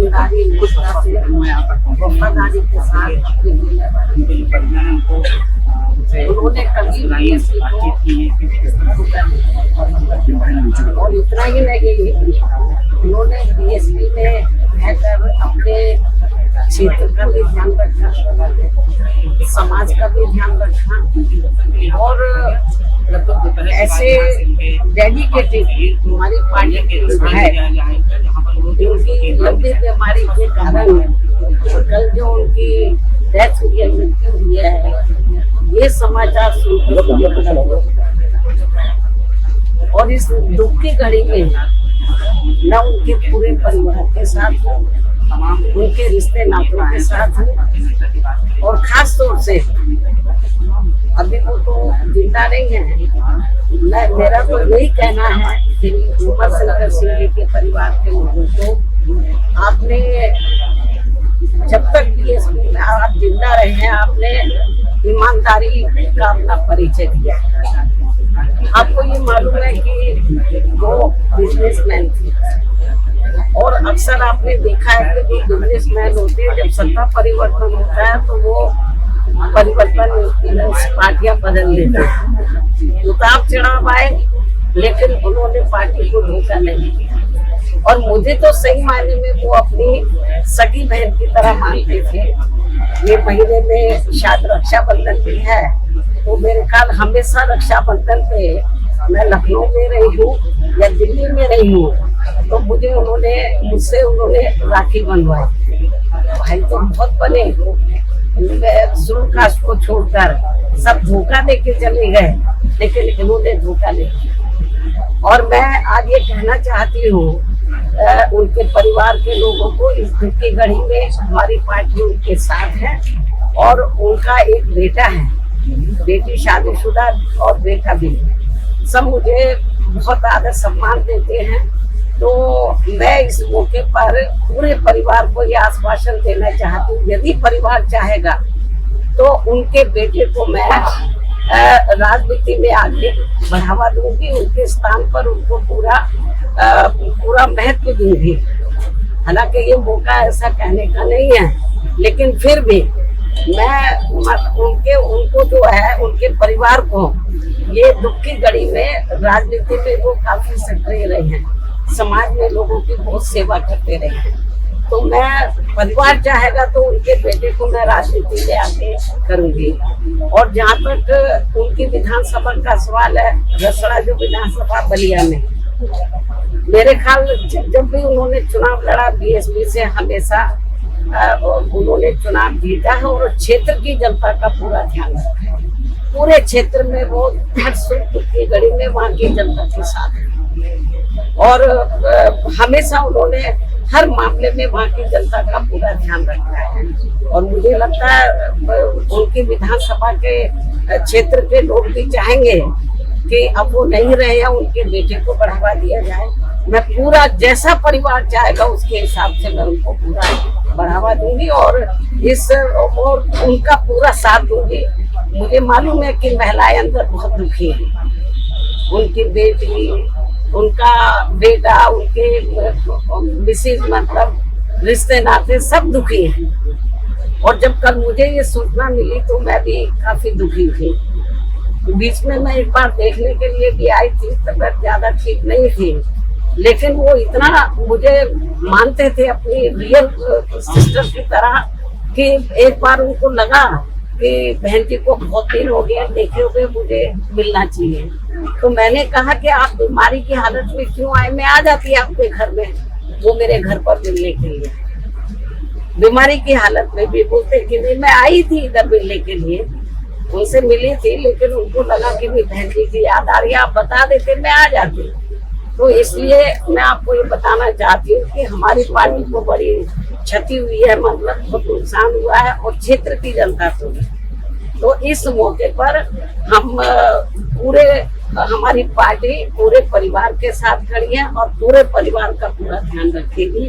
ईमानदारी निष्ठा से वफादारी के साथ उन्होंने कभी भी किसी को और इतना ही नहीं, उन्होंने बीएसपी में रहकर अपने क्षेत्र का भी ध्यान रखा, समाज का भी ध्यान रखा और ऐसे डेडिकेटेड हमारी पार्टी के है। उनकी लंबी बीमारी के कारण कल जो उनकी डेथ हुई है, मृत्यु हुई है, ये समाचार सुनकर और इस दुख की घड़ी में न उनके पूरे परिवार के साथ उनके रिश्ते नातों के साथ और खास तौर से अभी वो तो जिंदा नहीं है। मेरा तो यही कहना है कि उमर शंकर सिंह जी के परिवार के लोगों को आपने जब तक बीएसपी में आप जिंदा रहे हैं, आपने ईमानदारी का अपना परिचय दिया। आपको ये मालूम है कि वो बिजनेसमैन थे और अक्सर आपने देखा है कि जो बिजनेसमैन होते हैं, जब सत्ता परिवर्तन होता है तो वो परिवर्तन पार्टियां बदल देते हैं। उतार चढ़ाव आए, लेकिन उन्होंने पार्टी को धोखा नहीं दिया और मुझे तो सही मायने में वो अपनी सगी बहन की तरह मानते थे। ये महीने में शायद रक्षाबंधन भी है, तो मेरे ख्याल हमेशा रक्षाबंधन पे मैं लखनऊ में रही हूँ या दिल्ली में रही हूँ, तो मुझसे उन्होंने राखी बनवाई। भाई तो बहुत बने, शुरू कास्ट को छोड़कर सब धोखा दे के चले गए, लेकिन इन्होंने धोखा नहीं किया। और मैं आज ये कहना चाहती हूँ उनके परिवार के लोगों को, इस दुख की घड़ी में हमारी पार्टी उनके साथ है और उनका एक बेटा है, बेटी शादीशुदा और बेटा भी, सब मुझे बहुत आदर सम्मान देते हैं। तो मैं इस मौके पर पूरे परिवार को यह आश्वासन देना चाहती हूँ, यदि परिवार चाहेगा तो उनके बेटे को मैं राजनीति में आगे बढ़ावा दूंगी, उनके स्थान पर उनको पूरा महत्व दूंगी। हालांकि ये मौका ऐसा कहने का नहीं है, लेकिन फिर भी मैं उनको जो है, उनके परिवार को ये दुख की घड़ी में राजनीति में वो काफी सक्रिय रहे हैं, समाज में लोगों की बहुत सेवा करते रहे हैं। तो मैं परिवार चाहेगा तो उनके बेटे को मैं राजनीति में आगे करूंगी। और जहाँ तक उनकी विधानसभा का सवाल है, रसड़ा जो विधानसभा बलिया में, मेरे ख्याल जब भी उन्होंने चुनाव लड़ा बीएसपी से, हमेशा उन्होंने चुनाव जीता है और क्षेत्र की जनता का पूरा ध्यान रखा है। पूरे क्षेत्र में वो हर सुख की घड़ी में वहाँ की जनता के साथ है और हमेशा उन्होंने हर मामले में वहाँ की जनता का पूरा ध्यान रखा है। और मुझे लगता है उनकी विधानसभा के क्षेत्र के लोग भी चाहेंगे कि अब वो नहीं रहे हैं, उनके बेटे को बढ़ावा दिया जाए। मैं पूरा जैसा परिवार चाहेगा उसके हिसाब से मैं उनको पूरा बढ़ावा दूंगी और उनका पूरा साथ दूंगी। मुझे मालूम है कि महिलाएं अंदर बहुत दुखी हैं, उनकी बेटी, उनका बेटा, उनके मिसेज, मतलब रिश्ते नाते सब दुखी हैं। और जब कल मुझे ये सूचना मिली तो मैं भी काफी दुखी थी। बीच में मैं एक बार देखने के लिए भी आई थी, तबीयत ज्यादा ठीक नहीं थी, लेकिन वो इतना मुझे मानते थे अपनी रियल सिस्टर की तरह कि एक बार उनको लगा कि बहन जी को बहुत दिन हो गया देखे हुए, मुझे मिलना चाहिए। तो मैंने कहा कि आप बीमारी की हालत में क्यों आए, मैं आ जाती आपके घर में। वो मेरे घर पर मिलने के लिए, बीमारी की हालत में भी बोलते कि नहीं, मैं आई थी इधर मिलने के लिए, उनसे मिली थी, लेकिन उनको लगा कि बहन जी की याद आ रही है, आप बता देते मैं आ जाती। तो इसलिए मैं आपको ये बताना चाहती हूँ कि हमारी पार्टी को बड़ी क्षति हुई है, मतलब बहुत नुकसान हुआ है और क्षेत्र की जनता को। तो इस मौके पर हम हमारी पार्टी पूरे परिवार के साथ खड़ी है और पूरे परिवार का पूरा ध्यान रखेगी।